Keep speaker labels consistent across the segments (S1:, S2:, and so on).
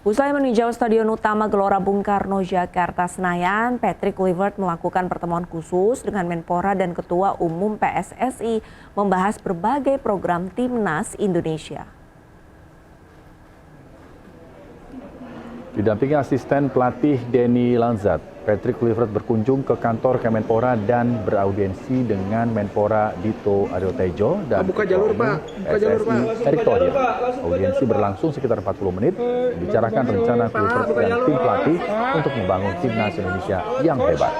S1: Usai meninjau Stadion Utama Gelora Bung Karno, Jakarta, Senayan, Patrick Kluivert melakukan pertemuan khusus dengan Menpora dan Ketua Umum PSSI membahas berbagai program Timnas Indonesia.
S2: Didampingi asisten pelatih Denny Lanzat, Patrick Kluivert berkunjung ke kantor Kemenpora dan beraudiensi dengan Menpora Dito Aryo Tejo dan PSSI Erick Thohir. Audiensi berlangsung sekitar 40 menit, membicarakan rencana Kluivert dan tim pelatih untuk membangun Timnas Indonesia yang hebat.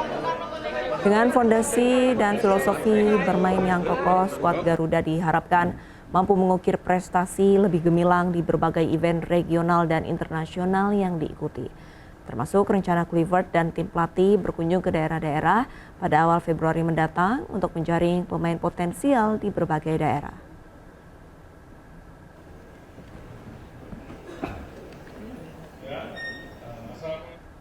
S1: Dengan fondasi dan filosofi bermain yang kokoh, skuad Garuda diharapkan mampu mengukir prestasi lebih gemilang di berbagai event regional dan internasional yang diikuti. Termasuk rencana Kluivert dan tim pelatih berkunjung ke daerah-daerah pada awal Februari mendatang untuk menjaring pemain potensial di berbagai daerah.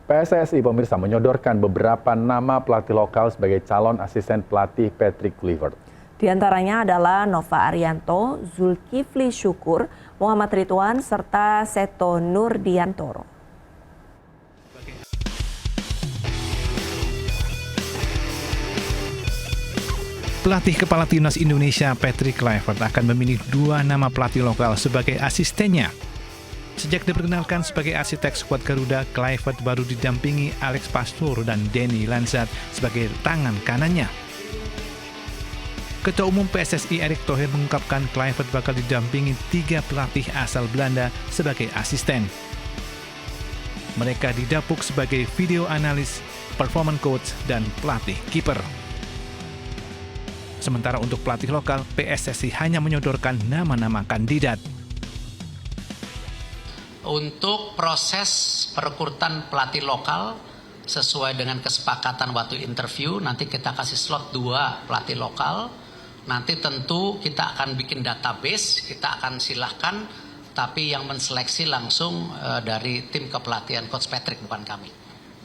S2: PSSI pemirsa menyodorkan beberapa nama pelatih lokal sebagai calon asisten pelatih Patrick Kluivert.
S1: Di antaranya adalah Nova Arianto, Zulkifli Syukur, Muhammad Ridwan, serta Seto Nurdiantoro.
S3: Pelatih kepala Timnas Indonesia Patrick Kluivert akan memilih 2 nama pelatih lokal sebagai asistennya. Sejak diperkenalkan sebagai arsitek skuad Garuda, Kluivert baru didampingi Alex Pastur dan Denny Lanzat sebagai tangan kanannya. Ketua Umum PSSI Erick Thohir mengungkapkan Kluivert bakal didampingi 3 pelatih asal Belanda sebagai asisten. Mereka didapuk sebagai video analis, performance coach, dan pelatih kiper. Sementara untuk pelatih lokal, PSSI hanya menyodorkan nama-nama kandidat.
S4: Untuk proses perekrutan pelatih lokal, sesuai dengan kesepakatan waktu interview, nanti kita kasih slot 2 pelatih lokal. Nanti tentu kita akan bikin database, kita akan silahkan, tapi yang menseleksi langsung dari tim kepelatihan Coach Patrick, bukan kami.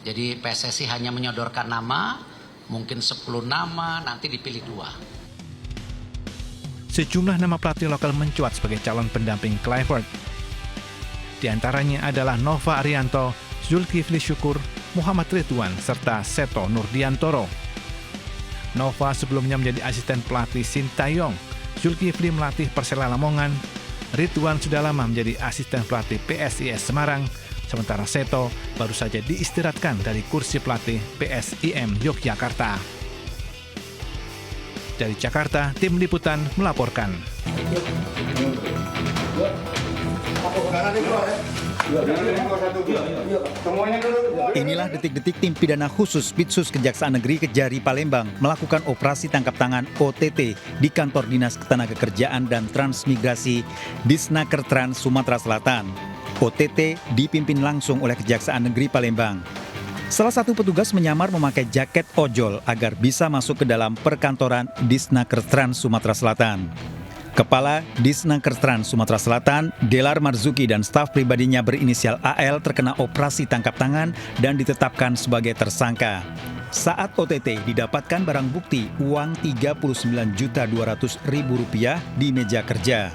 S4: Jadi PSSI hanya menyodorkan nama, mungkin 10 nama, nanti dipilih 2.
S3: Sejumlah nama pelatih lokal mencuat sebagai calon pendamping Kluivert. Di antaranya adalah Nova Arianto, Zulkifli Syukur, Muhammad Ridwan, serta Seto Nurdiantoro. Nova sebelumnya menjadi asisten pelatih Sintayong, Zulkifli melatih Persela Lamongan, Ridwan sudah lama menjadi asisten pelatih PSIS Semarang, sementara Seto baru saja diistirahatkan dari kursi pelatih PSIM Yogyakarta. Dari Jakarta, tim liputan melaporkan.
S5: Inilah detik-detik tim pidana khusus Bitsus Kejaksaan Negeri Kejari Palembang melakukan operasi tangkap tangan OTT di kantor Dinas Ketenagakerjaan dan Transmigrasi Disnaker Trans Sumatera Selatan. OTT dipimpin langsung oleh Kejaksaan Negeri Palembang. Salah satu petugas menyamar memakai jaket ojol agar bisa masuk ke dalam perkantoran Disnaker Trans Sumatera Selatan. Kepala Disnaker Trans Sumatera Selatan, Delar Marzuki dan staf pribadinya berinisial AL terkena operasi tangkap tangan dan ditetapkan sebagai tersangka. Saat OTT didapatkan barang bukti uang Rp39.200.000 di meja kerja.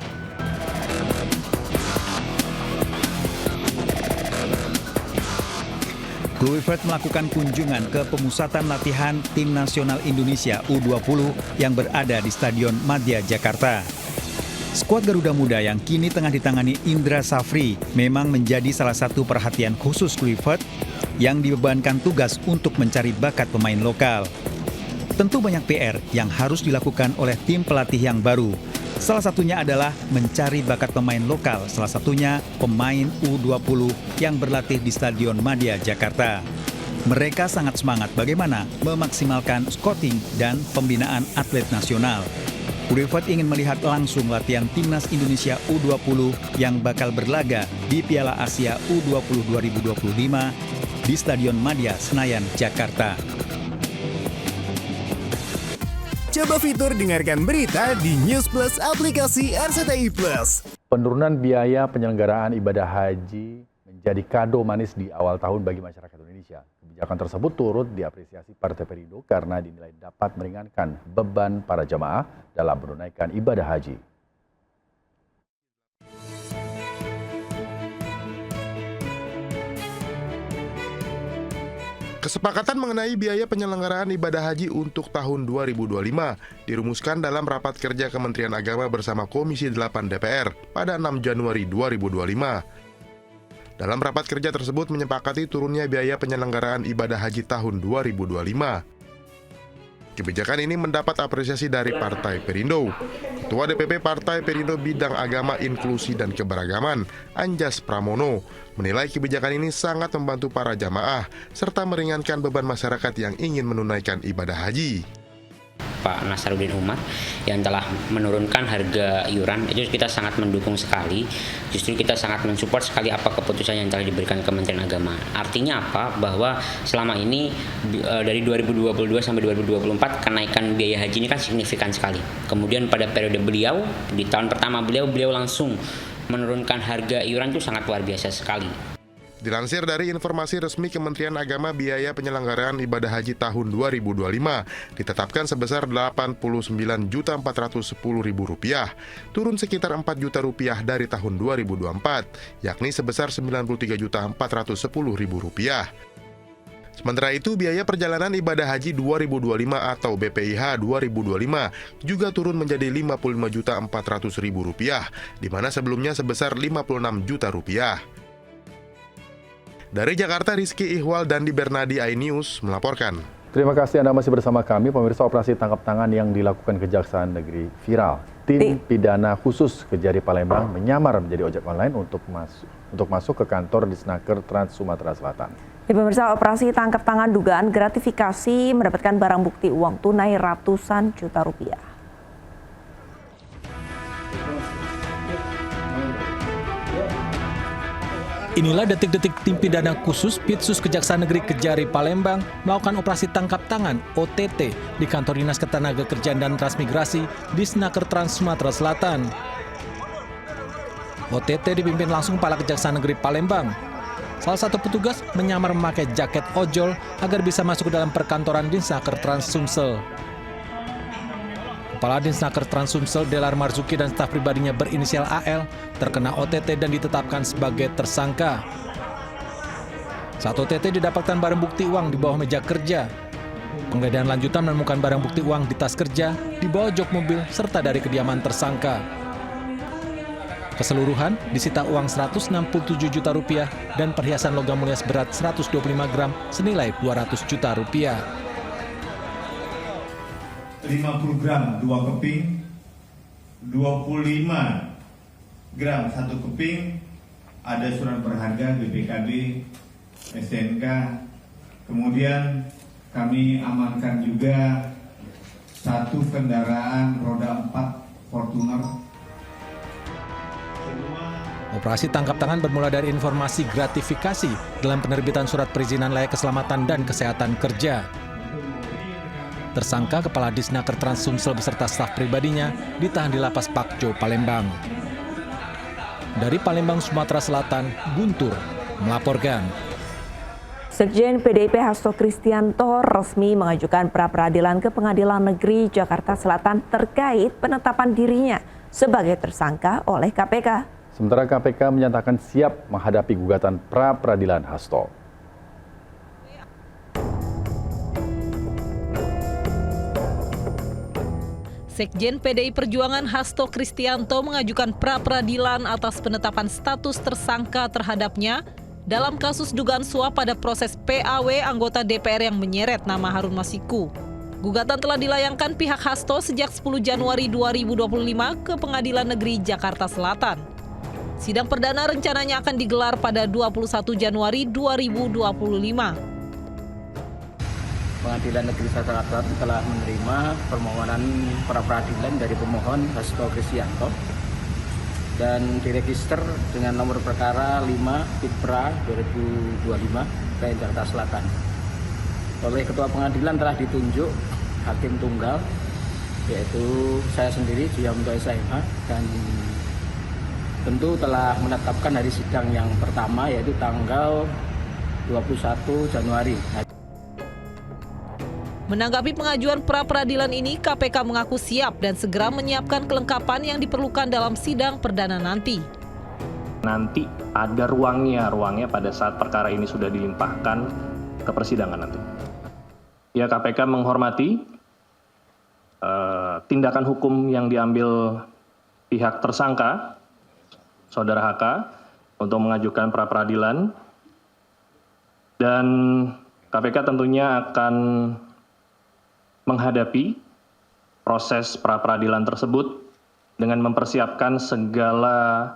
S5: Kluivert melakukan kunjungan ke pemusatan latihan Tim Nasional Indonesia U20 yang berada di Stadion Madia, Jakarta. Skuad Garuda Muda yang kini tengah ditangani Indra Safri memang menjadi salah satu perhatian khusus Kluivert yang dibebankan tugas untuk mencari bakat pemain lokal. Tentu banyak PR yang harus dilakukan oleh tim pelatih yang baru. Salah satunya adalah mencari bakat pemain lokal, salah satunya pemain U20 yang berlatih di Stadion Madia, Jakarta. Mereka sangat semangat bagaimana memaksimalkan scouting dan pembinaan atlet nasional. Kluivert ingin melihat langsung latihan Timnas Indonesia U20 yang bakal berlaga di Piala Asia U20 2025 di Stadion Madia, Senayan, Jakarta.
S6: Coba fitur dengarkan berita di News Plus aplikasi RCTI Plus.
S2: Penurunan biaya penyelenggaraan ibadah haji menjadi kado manis di awal tahun bagi masyarakat Indonesia. Kebijakan tersebut turut diapresiasi Partai Perindo karena dinilai dapat meringankan beban para jamaah dalam menunaikan ibadah haji.
S7: Kesepakatan mengenai biaya penyelenggaraan ibadah haji untuk tahun 2025 dirumuskan dalam rapat kerja Kementerian Agama bersama Komisi 8 DPR pada 6 Januari 2025. Dalam rapat kerja tersebut menyepakati turunnya biaya penyelenggaraan ibadah haji tahun 2025. Kebijakan ini mendapat apresiasi dari Partai Perindo. Ketua DPP Partai Perindo Bidang Agama, Inklusi, dan Keberagaman, Anjas Pramono, menilai kebijakan ini sangat membantu para jamaah serta meringankan beban masyarakat yang ingin menunaikan ibadah haji.
S8: Pak Nasaruddin Umar yang telah menurunkan harga iuran, itu kita sangat mendukung sekali. Justru kita sangat mensupport sekali apa keputusan yang telah diberikan Kementerian Agama. Artinya apa? Bahwa selama ini dari 2022 sampai 2024 kenaikan biaya haji ini kan signifikan sekali. Kemudian pada periode beliau, di tahun pertama beliau langsung menurunkan harga iuran, itu sangat luar biasa sekali.
S7: Dilansir dari informasi resmi Kementerian Agama, biaya penyelenggaraan ibadah haji tahun 2025 ditetapkan sebesar Rp89.410.000, turun sekitar Rp4 juta dari tahun 2024, yakni sebesar Rp93.410.000. Sementara itu, biaya perjalanan ibadah haji 2025 atau BPIH 2025 juga turun menjadi Rp55.400.000, di mana sebelumnya sebesar Rp56 juta. Dari Jakarta, Rizky Ihwal dan Di Bernadi iNews melaporkan.
S2: Terima kasih Anda masih bersama kami. Pemirsa, operasi tangkap tangan yang dilakukan Kejaksaan Negeri viral. Tim pidana khusus Kejari Palembang menyamar menjadi ojek online untuk masuk ke kantor Disnaker Trans Sumatera Selatan.
S1: Pemirsa, operasi tangkap tangan dugaan gratifikasi mendapatkan barang bukti uang tunai ratusan juta rupiah.
S9: Inilah detik-detik tim pidana khusus Pitsus Kejaksaan Negeri Kejari Palembang melakukan operasi tangkap tangan OTT di kantor Dinas Ketenagakerjaan dan Transmigrasi di Disnaker Trans Sumatera Selatan. OTT dipimpin langsung Kepala Kejaksaan Negeri Palembang. Salah satu petugas menyamar memakai jaket ojol agar bisa masuk ke dalam perkantoran Disnaker Trans Sumsel. Kepala Disnaker Trans Sumsel Delar Marzuki dan staf pribadinya berinisial AL terkena OTT dan ditetapkan sebagai tersangka. Saat OTT didapatkan barang bukti uang di bawah meja kerja. Penggeledahan lanjutan menemukan barang bukti uang di tas kerja, di bawah jok mobil, serta dari kediaman tersangka. Keseluruhan disita uang Rp167 juta dan perhiasan logam mulia seberat 125 gram senilai Rp200 juta.
S10: 50 gram 2 keping, 25 gram 1 keping, ada surat berharga BPKB, STNK, kemudian kami amankan juga 1 kendaraan roda 4 Fortuner.
S9: Operasi tangkap tangan bermula dari informasi gratifikasi dalam penerbitan surat perizinan layak keselamatan dan kesehatan kerja. Tersangka Kepala Disnaker Trans Sumsel beserta staf pribadinya ditahan di Lapas Pakjo, Palembang. Dari Palembang, Sumatera Selatan, Guntur melaporkan.
S1: Sekjen PDIP Hasto Kristianto resmi mengajukan pra-peradilan ke Pengadilan Negeri Jakarta Selatan terkait penetapan dirinya sebagai tersangka oleh KPK.
S2: Sementara KPK menyatakan siap menghadapi gugatan pra-peradilan Hasto.
S11: Sekjen PDI Perjuangan Hasto Kristianto mengajukan pra-peradilan atas penetapan status tersangka terhadapnya dalam kasus dugaan suap pada proses PAW anggota DPR yang menyeret nama Harun Masiku. Gugatan telah dilayangkan pihak Hasto sejak 10 Januari 2025 ke Pengadilan Negeri Jakarta Selatan. Sidang perdana rencananya akan digelar pada 21 Januari 2025.
S12: Pengadilan Negeri Jakarta Selatan telah menerima permohonan pra-peradilan dari pemohon Hasto Kristianto dan diregister dengan nomor perkara 5 Pitpra 2025 PN Jakarta Selatan. Oleh Ketua Pengadilan telah ditunjuk Hakim Tunggal, yaitu saya sendiri, Jiamto SMH, dan tentu telah menetapkan hari sidang yang pertama, yaitu tanggal 21 Januari.
S11: Menanggapi pengajuan pra-peradilan ini, KPK mengaku siap dan segera menyiapkan kelengkapan yang diperlukan dalam sidang perdana nanti.
S13: Nanti ada ruangnya pada saat perkara ini sudah dilimpahkan ke persidangan nanti. Ya, KPK menghormati tindakan hukum yang diambil pihak tersangka, Saudara HK, untuk mengajukan pra-peradilan, dan KPK tentunya akan menghadapi proses pra-peradilan tersebut dengan mempersiapkan segala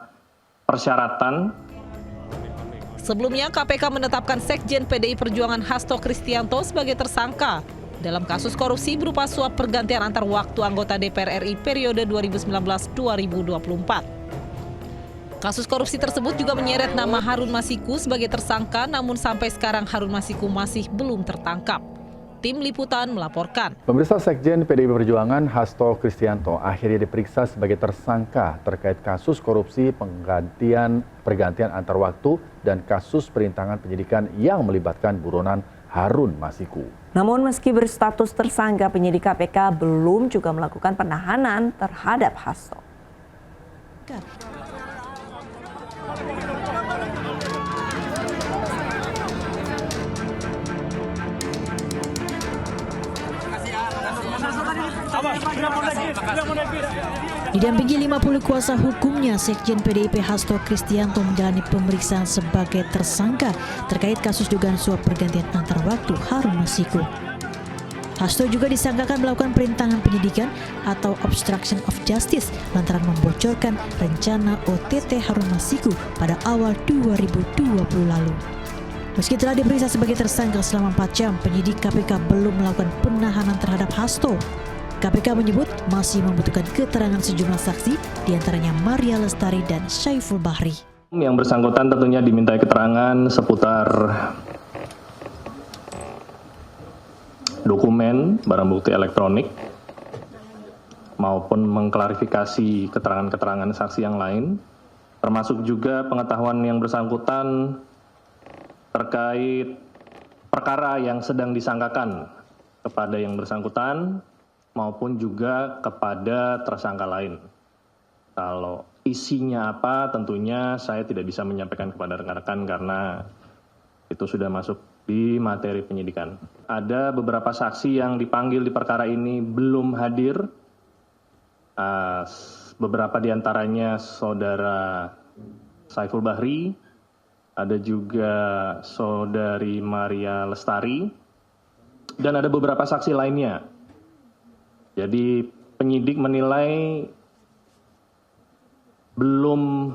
S13: persyaratan.
S11: Sebelumnya, KPK menetapkan Sekjen PDI Perjuangan Hasto Kristianto sebagai tersangka dalam kasus korupsi berupa suap pergantian antar waktu anggota DPR RI periode 2019-2024. Kasus korupsi tersebut juga menyeret nama Harun Masiku sebagai tersangka, namun sampai sekarang Harun Masiku masih belum tertangkap. Tim Liputan melaporkan.
S2: Pemirsa, Sekjen PDI Perjuangan Hasto Kristianto akhirnya diperiksa sebagai tersangka terkait kasus korupsi pergantian antar waktu dan kasus perintangan penyidikan yang melibatkan buronan Harun Masiku.
S1: Namun meski berstatus tersangka, penyidik KPK belum juga melakukan penahanan terhadap Hasto.
S14: Didampingi 50 kuasa hukumnya, Sekjen PDIP Hasto Kristianto menjalani pemeriksaan sebagai tersangka terkait kasus dugaan suap pergantian antar waktu Harun Masiku. Hasto juga disangkakan melakukan perintangan penyidikan atau obstruction of justice lantaran membocorkan rencana OTT Harun Masiku pada awal 2020 lalu. Meski telah diperiksa sebagai tersangka selama 4 jam, penyidik KPK belum melakukan penahanan terhadap Hasto. KPK menyebut masih membutuhkan keterangan sejumlah saksi, diantaranya Maria Lestari dan Syaiful Bahri.
S13: Yang bersangkutan tentunya dimintai keterangan seputar dokumen, barang bukti elektronik, maupun mengklarifikasi keterangan-keterangan saksi yang lain, termasuk juga pengetahuan yang bersangkutan terkait perkara yang sedang disangkakan kepada yang bersangkutan maupun juga kepada tersangka lain. Kalau isinya apa, tentunya saya tidak bisa menyampaikan kepada rekan-rekan karena itu sudah masuk di materi penyidikan. Ada beberapa saksi yang dipanggil di perkara ini belum hadir. Beberapa diantaranya Saudara Syaiful Bahri, ada juga Saudari Maria Lestari, dan ada beberapa saksi lainnya. Jadi penyidik menilai belum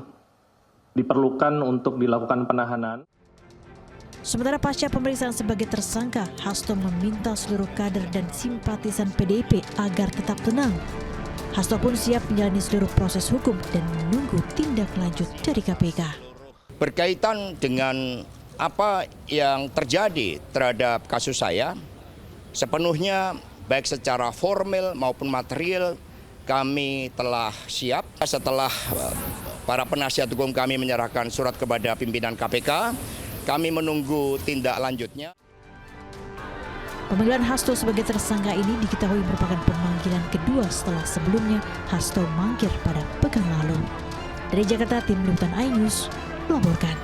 S13: diperlukan untuk dilakukan penahanan.
S14: Sementara pasca pemeriksaan sebagai tersangka, Hasto meminta seluruh kader dan simpatisan PDIP agar tetap tenang. Hasto pun siap menjalani seluruh proses hukum dan menunggu tindak lanjut dari KPK.
S15: Berkaitan dengan apa yang terjadi terhadap kasus saya, sepenuhnya baik secara formal maupun material kami telah siap. Setelah para penasihat hukum kami menyerahkan surat kepada pimpinan KPK, kami menunggu tindak lanjutnya.
S14: Pemanggilan Hasto sebagai tersangka ini diketahui merupakan pemanggilan kedua setelah sebelumnya Hasto mangkir pada pekan lalu. Dari Jakarta, Tim Liputan iNews melaporkan.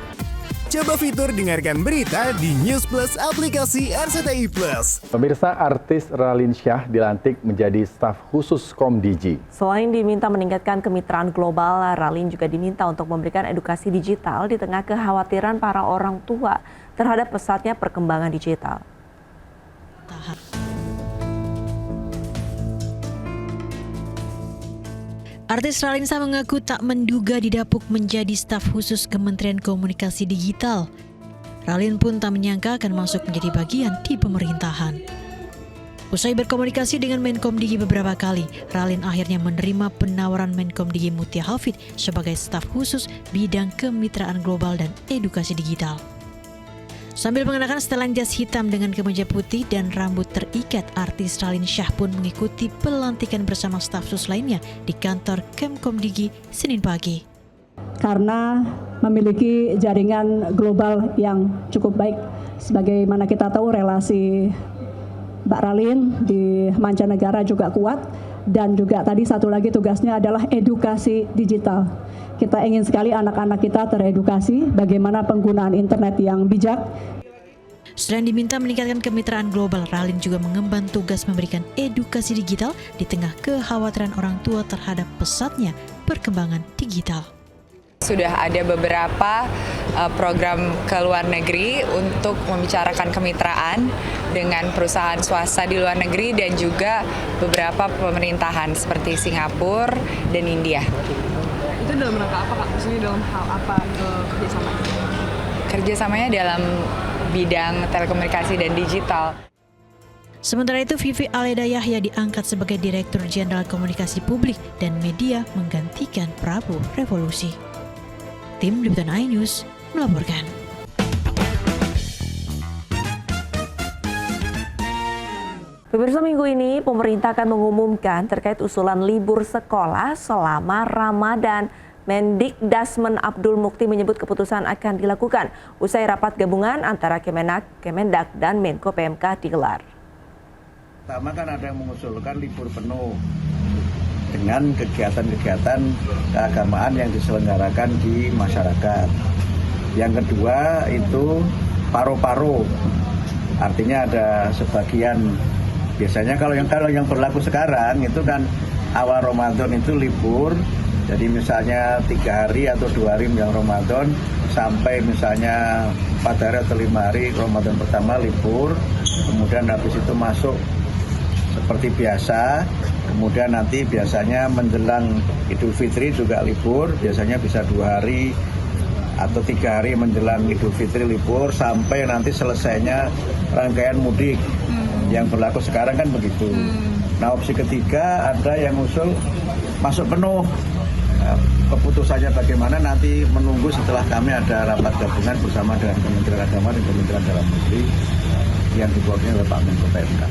S6: Coba fitur dengarkan berita di News Plus aplikasi RCTI Plus.
S2: Pemirsa, artis Raline Shah dilantik menjadi staf khusus Komdigi.
S1: Selain diminta meningkatkan kemitraan global, Raline juga diminta untuk memberikan edukasi digital di tengah kekhawatiran para orang tua terhadap pesatnya perkembangan digital.
S14: Artis Raline Shah mengaku tak menduga didapuk menjadi staf khusus Kementerian Komunikasi Digital. Raline pun tak menyangka akan masuk menjadi bagian di pemerintahan. Usai berkomunikasi dengan Menkomdigi beberapa kali, Raline akhirnya menerima penawaran Menkomdigi Mutia Hafid sebagai staf khusus bidang kemitraan global dan edukasi digital. Sambil mengenakan setelan jas hitam dengan kemeja putih dan rambut terikat, artis Raline Shah pun mengikuti pelantikan bersama staf khusus lainnya di kantor Kemkomdigi Senin pagi.
S16: Karena memiliki jaringan global yang cukup baik, sebagaimana kita tahu relasi Mbak Raline di mancanegara juga kuat, dan juga tadi satu lagi tugasnya adalah edukasi digital. Kita ingin sekali anak-anak kita teredukasi bagaimana penggunaan internet yang bijak.
S14: Selain diminta meningkatkan kemitraan global, Ralin juga mengemban tugas memberikan edukasi digital di tengah kekhawatiran orang tua terhadap pesatnya perkembangan digital.
S17: Sudah ada beberapa program ke luar negeri untuk membicarakan kemitraan dengan perusahaan swasta di luar negeri dan juga beberapa pemerintahan seperti Singapura dan India.
S18: Itu dalam rangka apa, Kak? Maksudnya dalam hal apa kerjasamanya?
S17: Kerjasamanya dalam bidang telekomunikasi dan digital.
S14: Sementara itu, Vivi Aleda Yahya diangkat sebagai Direktur Jenderal Komunikasi Publik dan Media menggantikan Prabu Revolusi. Tim Liputan iNews melaporkan.
S1: Pemirsa, minggu ini pemerintah akan mengumumkan terkait usulan libur sekolah selama Ramadan. Mendikbud Abdul Mukti menyebut keputusan akan dilakukan usai rapat gabungan antara Kemenak, Kemendak, dan Menko PMK digelar.
S19: Pertama kan ada yang mengusulkan libur penuh dengan kegiatan-kegiatan keagamaan yang diselenggarakan di masyarakat. Yang kedua itu paruh-paruh, artinya ada sebagian, biasanya kalau yang berlaku sekarang itu kan awal Ramadan itu libur. Jadi misalnya 3 hari atau 2 hari menjelang Ramadan sampai misalnya 4 hari atau 5 hari Ramadan pertama libur, kemudian habis itu masuk seperti biasa, kemudian nanti biasanya menjelang Idul Fitri juga libur, biasanya bisa 2 hari atau 3 hari menjelang Idul Fitri libur sampai nanti selesainya rangkaian mudik. Yang berlaku sekarang kan begitu. Nah, opsi ketiga ada yang usul masuk penuh. Keputusannya bagaimana nanti menunggu setelah kami ada rapat gabungan bersama dengan Kementerian Agama dan Kementerian Dalam Negeri yang dibuatnya oleh Pak Menko PMK.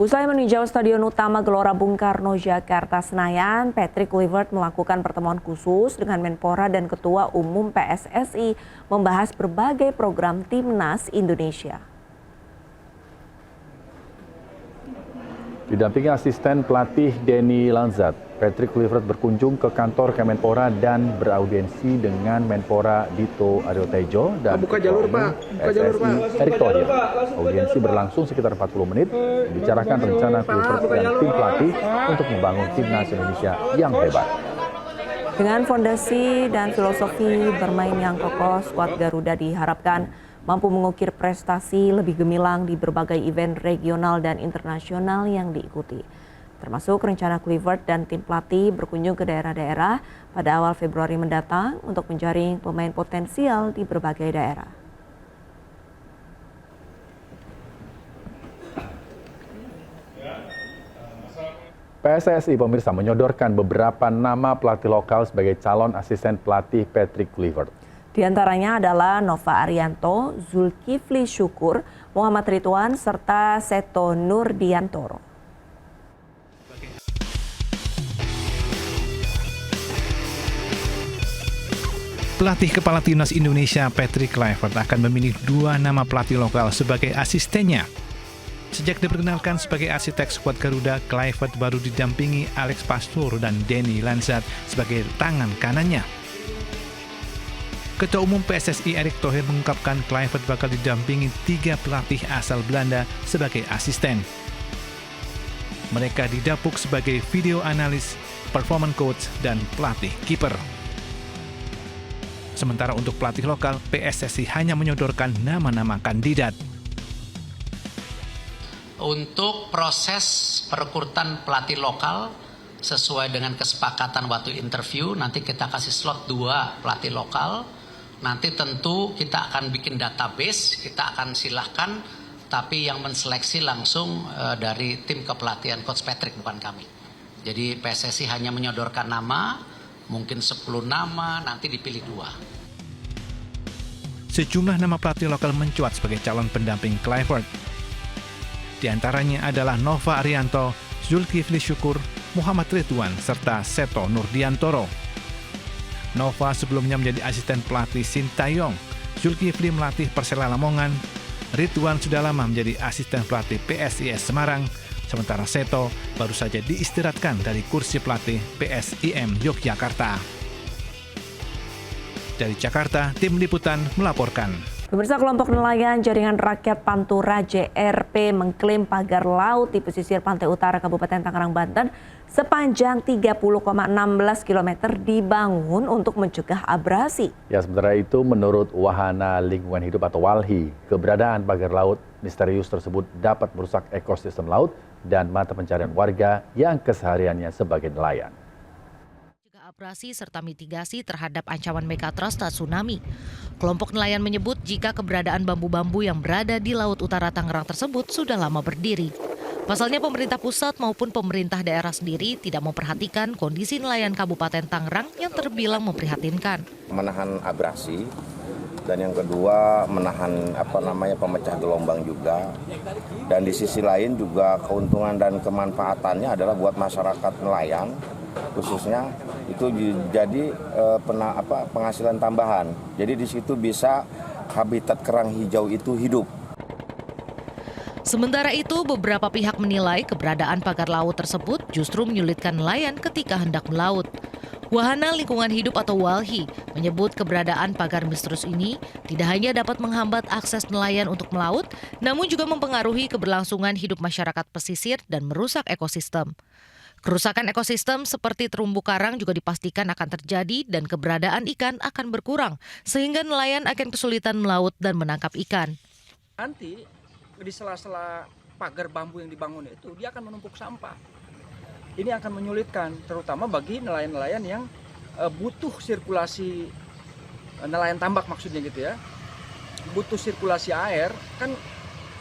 S1: Usai meninjau Stadion Utama Gelora Bung Karno, Jakarta, Senayan, Patrick Kluivert melakukan pertemuan khusus dengan Menpora dan Ketua Umum PSSI membahas berbagai program Timnas Indonesia.
S2: Didampingi asisten pelatih Denny Lanzat, Patrick Kluivert berkunjung ke kantor Kemenpora dan beraudiensi dengan Menpora Dito Aryo Tejo dan PSSI Erick Thohir. Audiensi berlangsung sekitar 40 menit, membicarakan rencana Kluivert dan tim pelatih untuk membangun Timnas Indonesia yang hebat.
S1: Dengan fondasi dan filosofi bermain yang kokoh, skuad Garuda diharapkan mampu mengukir prestasi lebih gemilang di berbagai event regional dan internasional yang diikuti. Termasuk rencana Kluivert dan tim pelatih berkunjung ke daerah-daerah pada awal Februari mendatang untuk menjaring pemain potensial di berbagai daerah.
S2: PSSI pemirsa menyodorkan beberapa nama pelatih lokal sebagai calon asisten pelatih Patrick Kluivert.
S1: Di antaranya adalah Nova Arianto, Zulkifli Syukur, Muhammad Ridwan, serta Seto Nurdiantoro.
S3: Pelatih kepala Timnas Indonesia Patrick Kluivert akan memilih 2 nama pelatih lokal sebagai asistennya. Sejak diperkenalkan sebagai arsitek skuad Garuda, Kluivert baru didampingi Alex Pastur dan Denny Lanzat sebagai tangan kanannya. Ketua Umum PSSI Erick Thohir mengungkapkan Kluivert bakal didampingi 3 pelatih asal Belanda sebagai asisten. Mereka didapuk sebagai video analis, performance coach, dan pelatih kiper. Sementara untuk pelatih lokal, PSSI hanya menyodorkan nama-nama kandidat.
S4: Untuk proses perekrutan pelatih lokal, sesuai dengan kesepakatan waktu interview, nanti kita kasih slot 2 pelatih lokal. Nanti tentu kita akan bikin database, kita akan silahkan, tapi yang menseleksi langsung dari tim kepelatihan Coach Patrick, bukan kami. Jadi PSSI hanya menyodorkan nama, mungkin 10 nama, nanti dipilih 2.
S3: Sejumlah nama pelatih lokal mencuat sebagai calon pendamping Kluivert. Di antaranya adalah Nova Arianto, Zulkifli Syukur, Muhammad Ridwan, serta Seto Nurdiantoro. Nova sebelumnya menjadi asisten pelatih Sintayong, Zulkifli melatih Persela Lamongan, Ridwan sudah lama menjadi asisten pelatih PSIS Semarang, sementara Seto baru saja diistirahatkan dari kursi pelatih PSIM Yogyakarta. Dari Jakarta, Tim Liputan melaporkan.
S1: Pemirsa, kelompok nelayan Jaringan Rakyat Pantura JRP mengklaim pagar laut di pesisir pantai utara Kabupaten Tangerang, Banten sepanjang 30,16 km dibangun untuk mencegah abrasi.
S2: Ya, sementara itu menurut Wahana Lingkungan Hidup atau WALHI, keberadaan pagar laut misterius tersebut dapat merusak ekosistem laut dan mata pencarian warga yang kesehariannya sebagai nelayan.
S20: Abrasi serta mitigasi terhadap ancaman megatrust dan tsunami. Kelompok nelayan menyebut jika keberadaan bambu-bambu yang berada di Laut Utara Tangerang tersebut sudah lama berdiri. Pasalnya pemerintah pusat maupun pemerintah daerah sendiri tidak memperhatikan kondisi nelayan Kabupaten Tangerang yang terbilang memprihatinkan.
S21: Menahan abrasi dan yang kedua menahan pemecah gelombang juga. Dan di sisi lain juga keuntungan dan kemanfaatannya adalah buat masyarakat nelayan khususnya itu jadi penghasilan tambahan. Jadi di situ bisa habitat kerang hijau itu hidup.
S20: Sementara itu, beberapa pihak menilai keberadaan pagar laut tersebut justru menyulitkan nelayan ketika hendak melaut. Wahana Lingkungan Hidup atau WALHI menyebut keberadaan pagar misterius ini tidak hanya dapat menghambat akses nelayan untuk melaut, namun juga mempengaruhi keberlangsungan hidup masyarakat pesisir dan merusak ekosistem. Kerusakan ekosistem seperti terumbu karang juga dipastikan akan terjadi dan keberadaan ikan akan berkurang, sehingga nelayan akan kesulitan melaut dan menangkap ikan.
S12: Nanti di sela-sela pagar bambu yang dibangun itu dia akan menumpuk sampah. Ini akan menyulitkan, terutama bagi nelayan-nelayan yang butuh sirkulasi, nelayan tambak maksudnya gitu ya, butuh sirkulasi air. Kan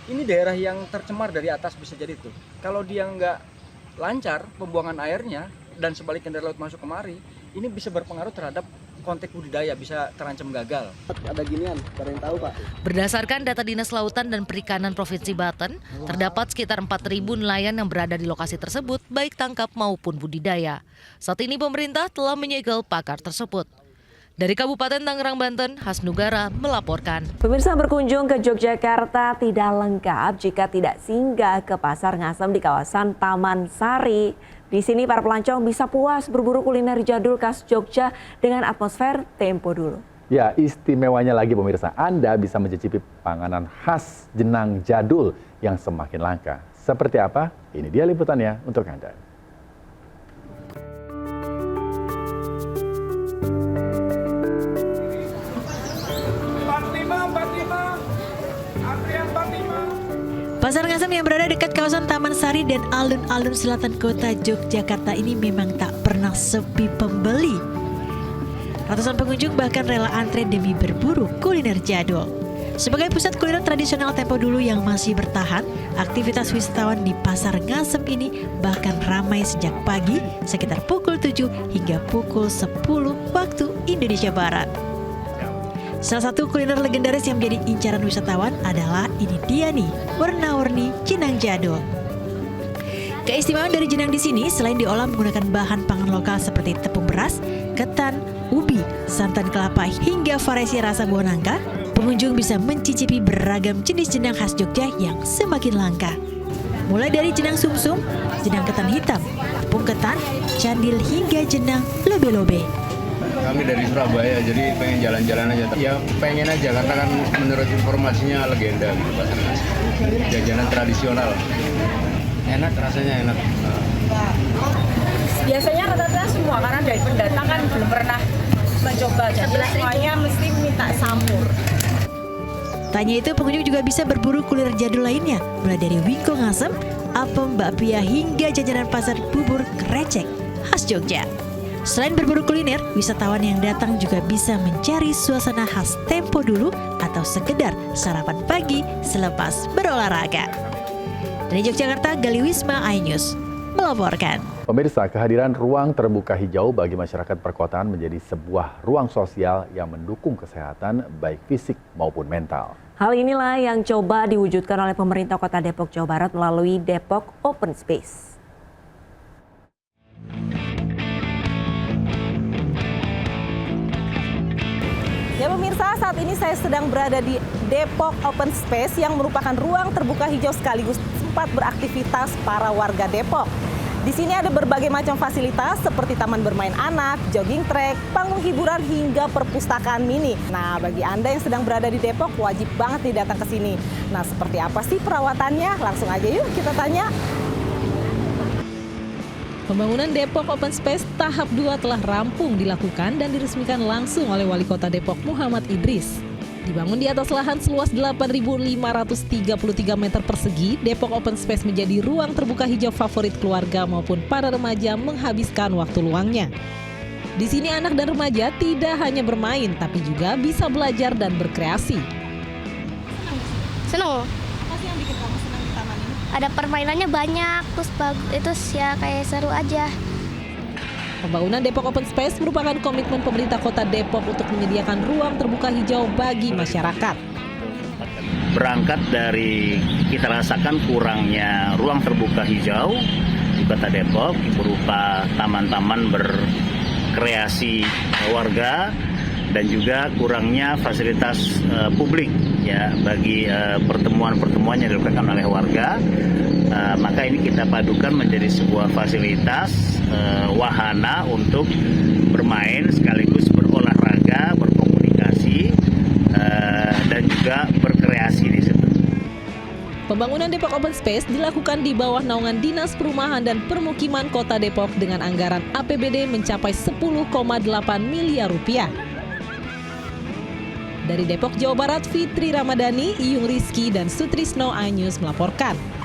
S12: ini daerah yang tercemar dari atas bisa jadi tuh. Kalau dia nggak lancar pembuangan airnya dan sebaliknya dari laut masuk kemari, ini bisa berpengaruh terhadap konteks budidaya, bisa terancam gagal. Ada ginian, ada yang tahu Pak?
S20: Berdasarkan data Dinas Lautan dan Perikanan Provinsi Banten, terdapat sekitar 4.000 nelayan yang berada di lokasi tersebut, baik tangkap maupun budidaya. Saat ini pemerintah telah menyegel pagar tersebut. Dari Kabupaten Tangerang, Banten, Hasnugara melaporkan.
S1: Pemirsa, berkunjung ke Yogyakarta tidak lengkap jika tidak singgah ke Pasar Ngasem di kawasan Taman Sari. Di sini para pelancong bisa puas berburu kuliner jadul khas Jogja dengan atmosfer tempo dulu.
S2: Ya, istimewanya lagi pemirsa, Anda bisa mencicipi panganan khas jenang jadul yang semakin langka. Seperti apa? Ini dia liputannya untuk Anda.
S14: Pasar Ngasem yang berada dekat kawasan Taman Sari dan alun-alun selatan kota Yogyakarta ini memang tak pernah sepi pembeli. Ratusan pengunjung bahkan rela antre demi berburu kuliner jadul. Sebagai pusat kuliner tradisional tempo dulu yang masih bertahan, aktivitas wisatawan di Pasar Ngasem ini bahkan ramai sejak pagi sekitar pukul 7 hingga pukul 10 waktu Indonesia Barat. Salah satu kuliner legendaris yang menjadi incaran wisatawan adalah ini dia nih, warna-warni jenang jadul. Keistimewaan dari jenang di sini selain diolah menggunakan bahan pangan lokal seperti tepung beras, ketan, ubi, santan kelapa hingga variasi rasa buah nangka, pengunjung bisa mencicipi beragam jenis jenang khas Jogja yang semakin langka. Mulai dari jenang sumsum, jenang ketan hitam, tepung ketan, candil hingga jenang lobe-lobe.
S22: Kami dari Surabaya, jadi pengen jalan-jalan aja. Ya pengen aja, karena kan menurut informasinya legenda gitu Pasar Ngasem. Jajanan tradisional. Enak, rasanya enak.
S23: Biasanya rata-rata semua, karena dari pendatang kan belum pernah mencoba. Semuanya mesti minta sampur.
S14: Tanya itu, pengunjung juga bisa berburu kuliner jadul lainnya, mulai dari wingko ngasem, apem, bakpia hingga jajanan pasar bubur krecek khas Jogja. Selain berburu kuliner, wisatawan yang datang juga bisa mencari suasana khas tempo dulu atau sekedar sarapan pagi selepas berolahraga. Dari Yogyakarta, Gali Wisma, iNews melaporkan.
S2: Pemirsa, kehadiran ruang terbuka hijau bagi masyarakat perkotaan menjadi sebuah ruang sosial yang mendukung kesehatan baik fisik maupun mental.
S1: Hal inilah yang coba diwujudkan oleh pemerintah Kota Depok, Jawa Barat melalui Depok Open Space.
S11: Ya pemirsa, saat ini saya sedang berada di Depok Open Space yang merupakan ruang terbuka hijau sekaligus tempat beraktivitas para warga Depok. Di sini ada berbagai macam fasilitas seperti taman bermain anak, jogging track, panggung hiburan hingga perpustakaan mini. Nah, bagi Anda yang sedang berada di Depok, wajib banget nih datang ke sini. Nah, seperti apa sih perawatannya? Langsung aja yuk kita tanya. Pembangunan Depok Open Space tahap 2 telah rampung dilakukan dan diresmikan langsung oleh Wali Kota Depok Muhammad Idris. Dibangun di atas lahan seluas 8.533 meter persegi, Depok Open Space menjadi ruang terbuka hijau favorit keluarga maupun para remaja menghabiskan waktu luangnya. Di sini anak dan remaja tidak hanya bermain, tapi juga bisa belajar dan berkreasi.
S5: Seneng.
S11: Apa sih yang bikin kamu senang di taman ini?
S5: Ada permainannya banyak, terus itu ya kayak seru aja.
S11: Pembangunan Depok Open Space merupakan komitmen pemerintah Kota Depok untuk menyediakan ruang terbuka hijau bagi masyarakat.
S7: Berangkat dari kita rasakan kurangnya ruang terbuka hijau di Kota Depok berupa taman-taman berkreasi warga dan juga kurangnya fasilitas publik ya bagi pertemuan-pertemuan yang dilakukan oleh warga. Maka ini kita padukan menjadi sebuah fasilitas wahana untuk bermain sekaligus berolahraga, berkomunikasi dan juga berkreasi di situ.
S11: Pembangunan Depok Open Space dilakukan di bawah naungan Dinas Perumahan dan Permukiman Kota Depok dengan anggaran APBD mencapai 10,8 miliar rupiah. Dari Depok, Jawa Barat, Fitri Ramadhani, Iyung Rizky, dan Sutrisno iNews melaporkan.